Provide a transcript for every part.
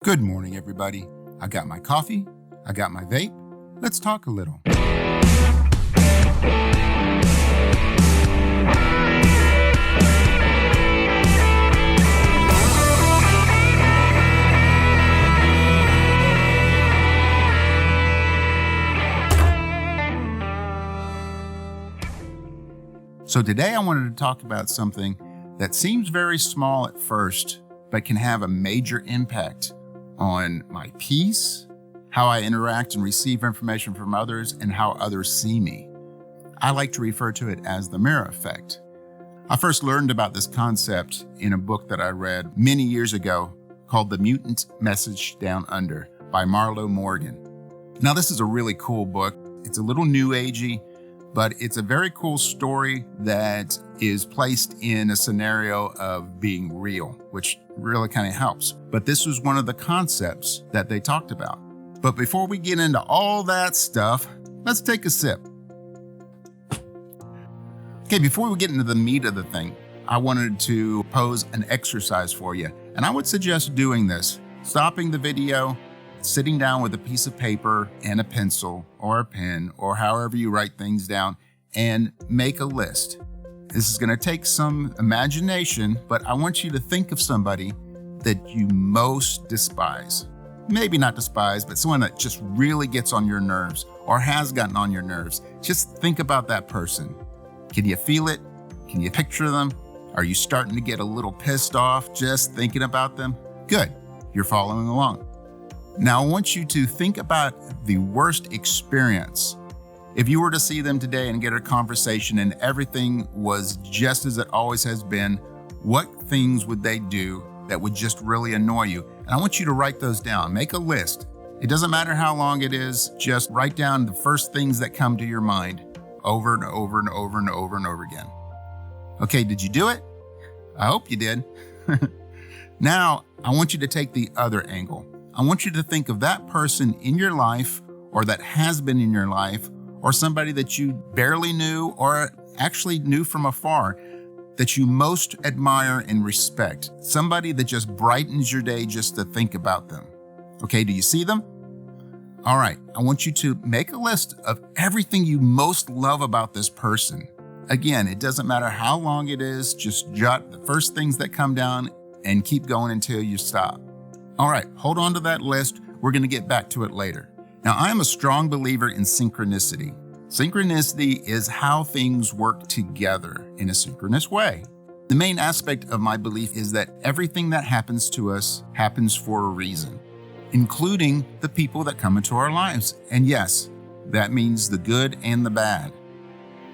Good morning, everybody. I got my coffee, I got my vape. Let's talk a little. So today I wanted to talk about something that seems very small at first, but can have a major impact on my peace, how I interact and receive information from others, and how others see me. I like to refer to it as the mirror effect. I first learned about this concept in a book that I read many years ago called The Mutant Message Down Under by Marlo Morgan. Now, this is a really cool book. It's a little new agey, but it's a very cool story that is placed in a scenario of being real, which really kind of helps. But this was one of the concepts that they talked about. But before we get into all that stuff, let's take a sip. Okay, before we get into the meat of the thing, I wanted to pose an exercise for you. And I would suggest doing this, stopping the video, sitting down with a piece of paper and a pencil or a pen or however you write things down and make a list. This is going to take some imagination, but I want you to think of somebody that you most despise. Maybe not despise, but someone that just really gets on your nerves or has gotten on your nerves. Just think about that person. Can you feel it? Can you picture them? Are you starting to get a little pissed off just thinking about them? Good, you're following along. Now, I want you to think about the worst experience. If you were to see them today and get a conversation and everything was just as it always has been, what things would they do that would just really annoy you? And I want you to write those down. Make a list. It doesn't matter how long it is. Just write down the first things that come to your mind over and over and over and over and over again. Okay, did you do it? I hope you did. Now, I want you to take the other angle. I want you to think of that person in your life or that has been in your life or somebody that you barely knew or actually knew from afar that you most admire and respect. Somebody that just brightens your day just to think about them. Okay, do you see them? All right, I want you to make a list of everything you most love about this person. Again, it doesn't matter how long it is, just jot the first things that come down and keep going until you stop. All right, hold on to that list. We're going to get back to it later. Now, I am a strong believer in synchronicity. Synchronicity is how things work together in a synchronous way. The main aspect of my belief is that everything that happens to us happens for a reason, including the people that come into our lives. And yes, that means the good and the bad.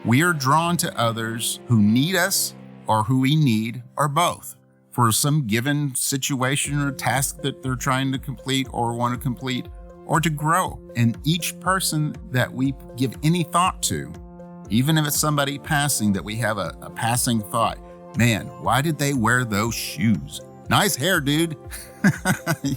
We are drawn to others who need us or who we need or both, for some given situation or task that they're trying to complete or want to complete or to grow. And each person that we give any thought to, even if it's somebody passing that we have a passing thought, man, why did they wear those shoes? Nice hair, dude.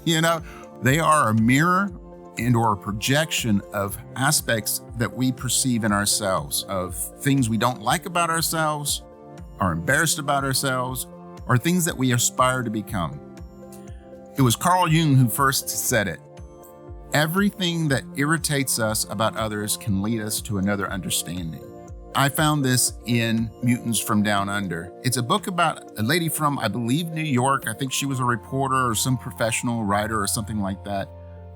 You know, they are a mirror and or a projection of aspects that we perceive in ourselves, of things we don't like about ourselves, are embarrassed about ourselves, or things that we aspire to become. It was Carl Jung who first said it. Everything that irritates us about others can lead us to another understanding. I found this in Mutants from Down Under. It's a book about a lady from, I believe, New York. I think she was a reporter or some professional writer or something like that,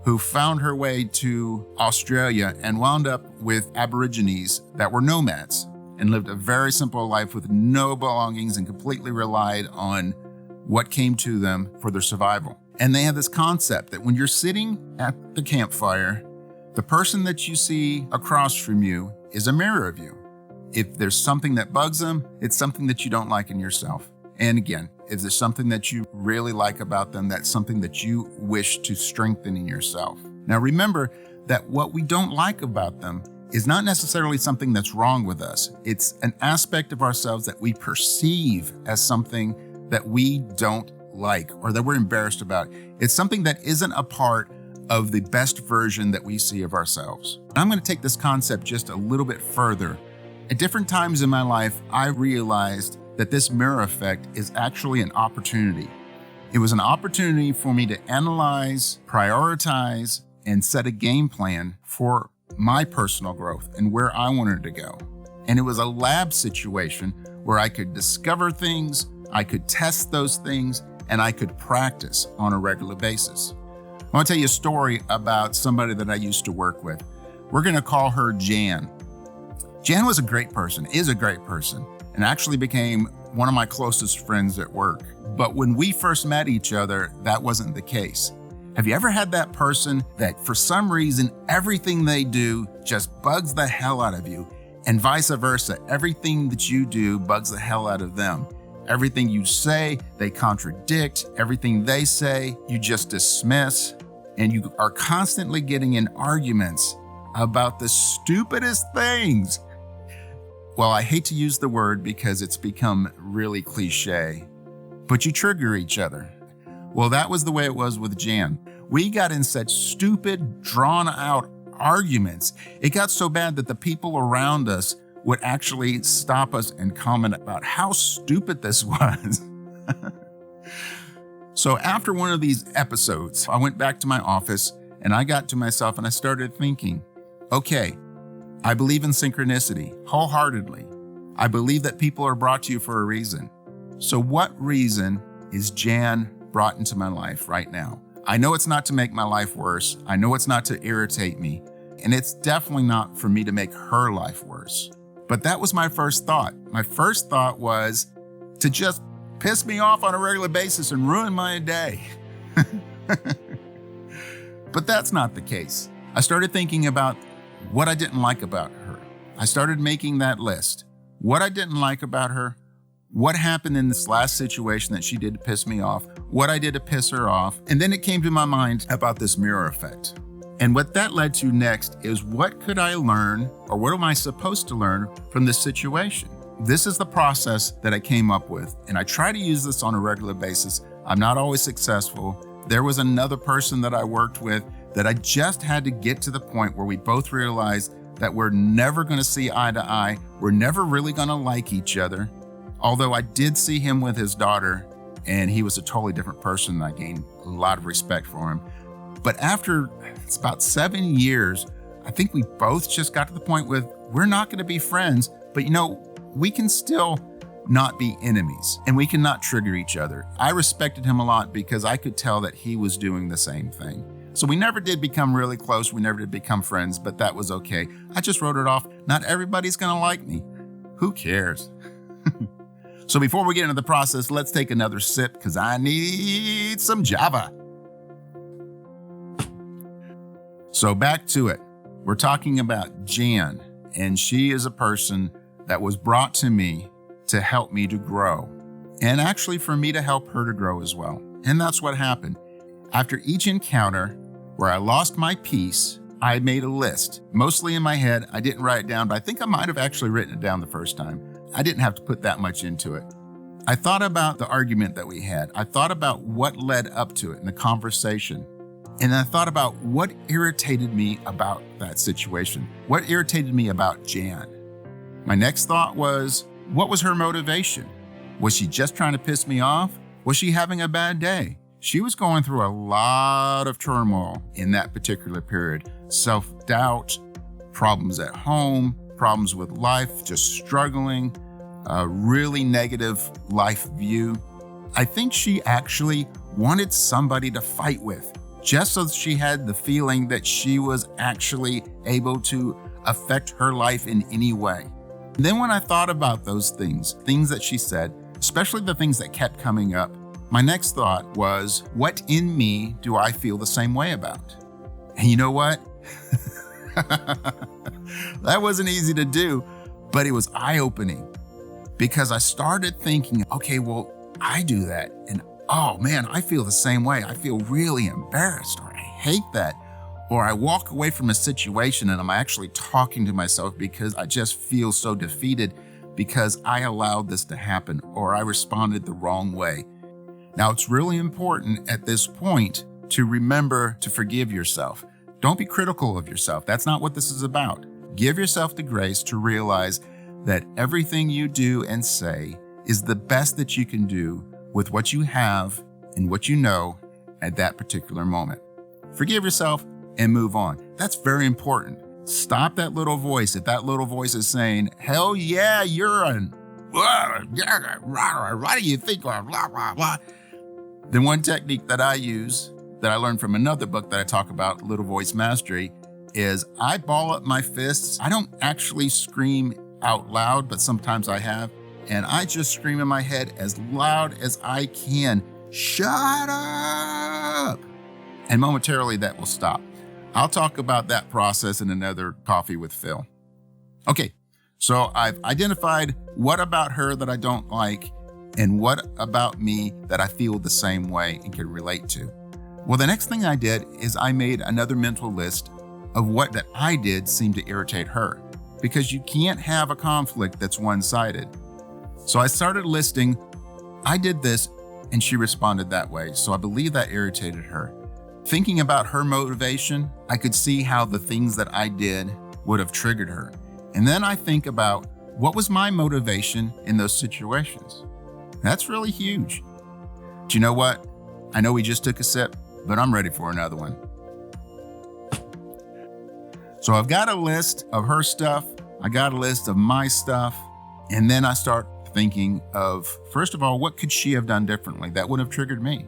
who found her way to Australia and wound up with Aborigines that were nomads and lived a very simple life with no belongings and completely relied on what came to them for their survival. And they have this concept that when you're sitting at the campfire, the person that you see across from you is a mirror of you. If there's something that bugs them, it's something that you don't like in yourself. And again, if there's something that you really like about them, that's something that you wish to strengthen in yourself. Now remember that what we don't like about them is not necessarily something that's wrong with us. It's an aspect of ourselves that we perceive as something that we don't like or that we're embarrassed about. It's something that isn't a part of the best version that we see of ourselves. I'm going to take this concept just a little bit further. At different times in my life, I realized that this mirror effect is actually an opportunity. It was an opportunity for me to analyze, prioritize, and set a game plan for my personal growth and where I wanted to go. And it was a lab situation where I could discover things, I could test those things, and I could practice on a regular basis. I want to tell you a story about somebody that I used to work with. We're going to call her Jan. Jan was a great person, is a great person, and actually became one of my closest friends at work. But when we first met each other, that wasn't the case. Have you ever had that person that for some reason, everything they do just bugs the hell out of you, and vice versa, everything that you do bugs the hell out of them? Everything you say, they contradict. Everything they say, you just dismiss. And you are constantly getting in arguments about the stupidest things. Well, I hate to use the word because it's become really cliche, but you trigger each other. Well, that was the way it was with Jan. We got in such stupid, drawn out arguments. It got so bad that the people around us would actually stop us and comment about how stupid this was. So after one of these episodes, I went back to my office and I got to myself and I started thinking, okay, I believe in synchronicity wholeheartedly. I believe that people are brought to you for a reason. So what reason is Jan brought into my life right now? I know it's not to make my life worse. I know it's not to irritate me. And it's definitely not for me to make her life worse. But that was my first thought. My first thought was to just piss me off on a regular basis and ruin my day. But that's not the case. I started thinking about what I didn't like about her. I started making that list. What I didn't like about her, what happened in this last situation that she did to piss me off, what I did to piss her off, and then it came to my mind about this mirror effect. And what that led to next is what could I learn, or what am I supposed to learn from this situation? This is the process that I came up with, and I try to use this on a regular basis. I'm not always successful. There was another person that I worked with that I just had to get to the point where we both realized that we're never going to see eye to eye. We're never really going to like each other. Although I did see him with his daughter, and he was a totally different person, and I gained a lot of respect for him. But after it's about 7 years, I think we both just got to the point with we're not going to be friends, but we can still not be enemies, and we cannot trigger each other. I respected him a lot because I could tell that he was doing the same thing. So we never did become really close. We never did become friends, but that was okay. I just wrote it off. Not everybody's going to like me. Who cares? So before we get into the process, let's take another sip because I need some Java. So back to it. We're talking about Jan, and she is a person that was brought to me to help me to grow, and actually for me to help her to grow as well. And that's what happened. After each encounter where I lost my peace, I made a list, mostly in my head. I didn't write it down, but I think I might have actually written it down the first time. I didn't have to put that much into it. I thought about the argument that we had. I thought about what led up to it in the conversation. And I thought about what irritated me about that situation. What irritated me about Jan? My next thought was, what was her motivation? Was she just trying to piss me off? Was she having a bad day? She was going through a lot of turmoil in that particular period. Self-doubt, problems at home, problems with life, just struggling, a really negative life view. I think she actually wanted somebody to fight with, just so she had the feeling that she was actually able to affect her life in any way. And then when I thought about those things that she said, especially the things that kept coming up, my next thought was, what in me do I feel the same way about? And you know what? That wasn't easy to do, but it was eye-opening because I started thinking, okay, well, I do that. And oh man, I feel the same way. I feel really embarrassed, or I hate that. Or I walk away from a situation and I'm actually talking to myself because I just feel so defeated because I allowed this to happen, or I responded the wrong way. Now, it's really important at this point to remember to forgive yourself. Don't be critical of yourself. That's not what this is about. Give yourself the grace to realize that everything you do and say is the best that you can do with what you have in what you know at that particular moment. Forgive yourself and move on. That's very important. Stop that little voice. If that little voice is saying, hell yeah, you're an, what do you think? Blah, blah, blah. Then one technique that I use that I learned from another book that I talk about, Little Voice Mastery, is I ball up my fists. I don't actually scream out loud, but sometimes I have. And I just scream in my head as loud as I can, shut up! And momentarily that will stop. I'll talk about that process in another Coffee with Phil. Okay, so I've identified what about her that I don't like and what about me that I feel the same way and can relate to. Well, the next thing I did is I made another mental list of what that I did seemed to irritate her, because you can't have a conflict that's one-sided. So I started listing, I did this and she responded that way, so I believe that irritated her. Thinking about her motivation, I could see how the things that I did would have triggered her. And then I think about what was my motivation in those situations. That's really huge. Do you know what? I know we just took a sip, but I'm ready for another one. So I've got a list of her stuff. I got a list of my stuff. And then I start thinking of, first of all, what could she have done differently that would have triggered me?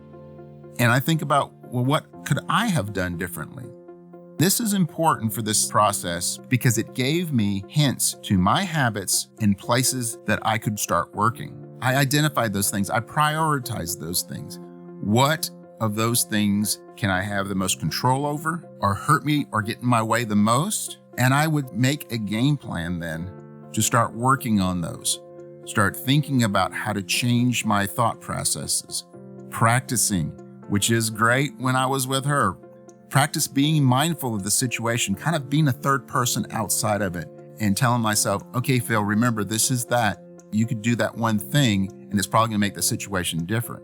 And I think about, well, what could I have done differently? This is important for this process because it gave me hints to my habits in places that I could start working. I identified those things. I prioritized those things. What of those things can I have the most control over or hurt me or get in my way the most? And I would make a game plan then to start working on those. Start thinking about how to change my thought processes. Practicing, which is great when I was with her. Practice being mindful of the situation, kind of being a third person outside of it and telling myself, okay, Phil, remember this is that. You could do that one thing and it's probably gonna make the situation different.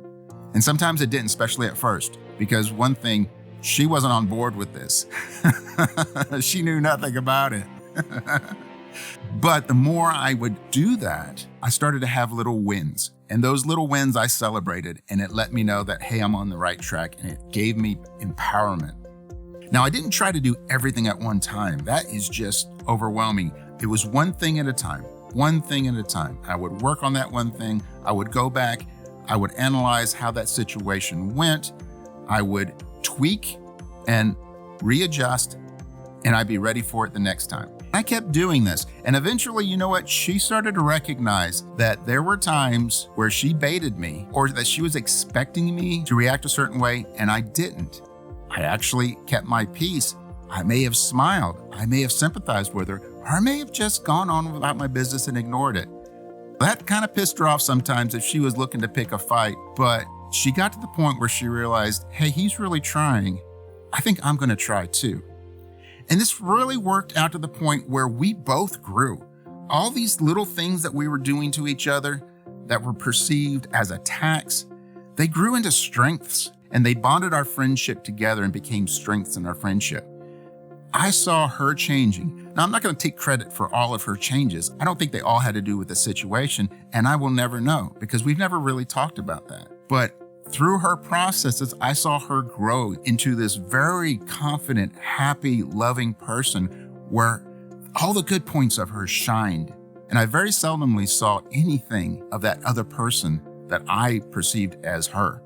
And sometimes it didn't, especially at first, because one thing, she wasn't on board with this. She knew nothing about it. But the more I would do that, I started to have little wins. And those little wins I celebrated, and it let me know that, hey, I'm on the right track, and it gave me empowerment. Now, I didn't try to do everything at one time. That is just overwhelming. It was one thing at a time, one thing at a time. I would work on that one thing. I would go back. I would analyze how that situation went. I would tweak and readjust, and I'd be ready for it the next time. I kept doing this, and eventually, you know what? She started to recognize that there were times where she baited me or that she was expecting me to react a certain way, and I didn't. I actually kept my peace. I may have smiled. I may have sympathized with her, or I may have just gone on about my business and ignored it. That kind of pissed her off sometimes if she was looking to pick a fight, but she got to the point where she realized, hey, he's really trying. I think I'm going to try too. And this really worked out to the point where we both grew. All these little things that we were doing to each other that were perceived as attacks, they grew into strengths, and they bonded our friendship together and became strengths in our friendship. I saw her changing. Now, I'm not going to take credit for all of her changes. I don't think they all had to do with the situation, and I will never know because we've never really talked about that. But through her processes, I saw her grow into this very confident, happy, loving person where all the good points of her shined. And I very seldomly saw anything of that other person that I perceived as her.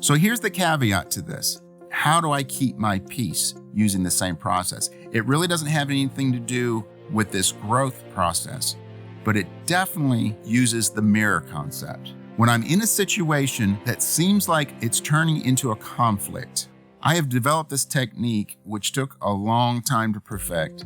So here's the caveat to this. How do I keep my peace using the same process? It really doesn't have anything to do with this growth process, but it definitely uses the mirror concept. When I'm in a situation that seems like it's turning into a conflict, I have developed this technique which took a long time to perfect,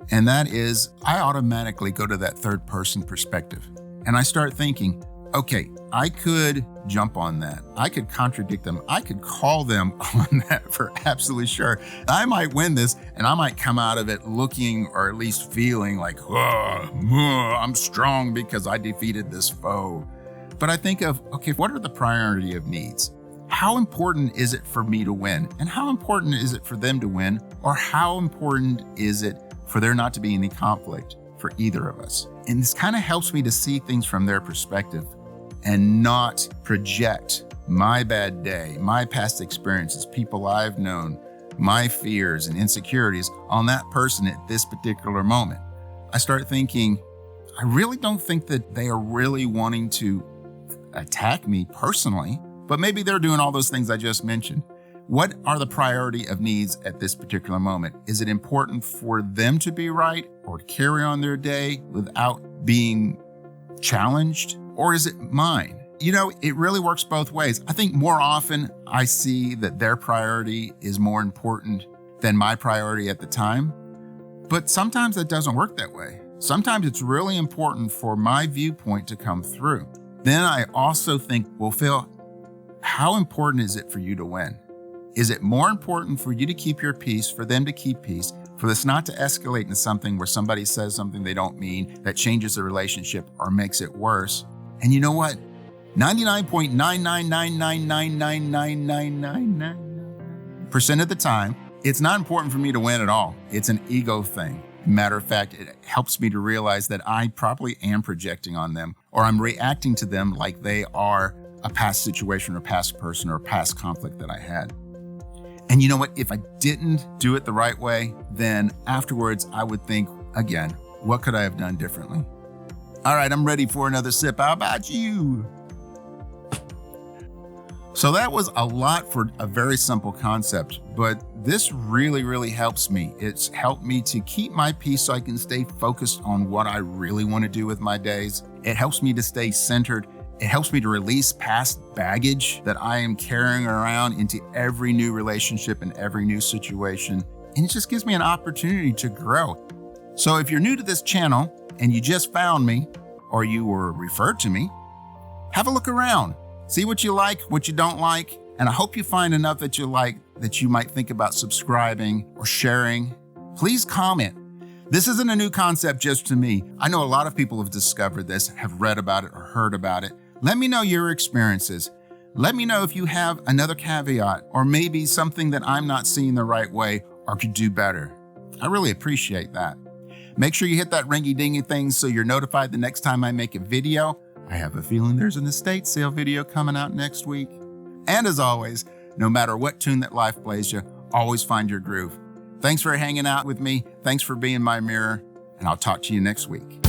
and that is I automatically go to that third person perspective. And I start thinking, okay, I could jump on that. I could contradict them. I could call them on that for absolutely sure. I might win this and I might come out of it looking or at least feeling like, I'm strong because I defeated this foe. But I think of, okay, what are the priority of needs? How important is it for me to win? And how important is it for them to win? Or how important is it for there not to be any conflict for either of us? And this kind of helps me to see things from their perspective and not project my bad day, my past experiences, people I've known, my fears and insecurities on that person at this particular moment. I start thinking, I really don't think that they are really wanting to attack me personally, but maybe they're doing all those things I just mentioned. What are the priority of needs at this particular moment? Is it important for them to be right or to carry on their day without being challenged? Or is it mine? You know, it really works both ways. I think more often I see that their priority is more important than my priority at the time. But sometimes it doesn't work that way. Sometimes it's really important for my viewpoint to come through. Then I also think, well, Phil, how important is it for you to win? Is it more important for you to keep your peace, for them to keep peace, for this not to escalate into something where somebody says something they don't mean that changes the relationship or makes it worse? And you know what? 99.999999999% of the time, it's not important for me to win at all. It's an ego thing. Matter of fact, it helps me to realize that I probably am projecting on them, or I'm reacting to them like they are a past situation or past person or past conflict that I had. And you know what? If I didn't do it the right way, then afterwards I would think, again, what could I have done differently? All right, I'm ready for another sip. How about you? So that was a lot for a very simple concept, but this really helps me. It's helped me to keep my peace so I can stay focused on what I really want to do with my days. It helps me to stay centered. It helps me to release past baggage that I am carrying around into every new relationship and every new situation. And it just gives me an opportunity to grow. So if you're new to this channel and you just found me or you were referred to me, have a look around. See what you like, what you don't like, and I hope you find enough that you like that you might think about subscribing or sharing. Please comment. This isn't a new concept just to me. I know a lot of people have discovered this, have read about it or heard about it. Let me know your experiences. Let me know if you have another caveat or maybe something that I'm not seeing the right way or could do better. I really appreciate that. Make sure you hit that ringy-dingy thing so you're notified the next time I make a video. I have a feeling there's an estate sale video coming out next week. And as always, no matter what tune that life plays you, always find your groove. Thanks for hanging out with me. Thanks for being my mirror, and I'll talk to you next week.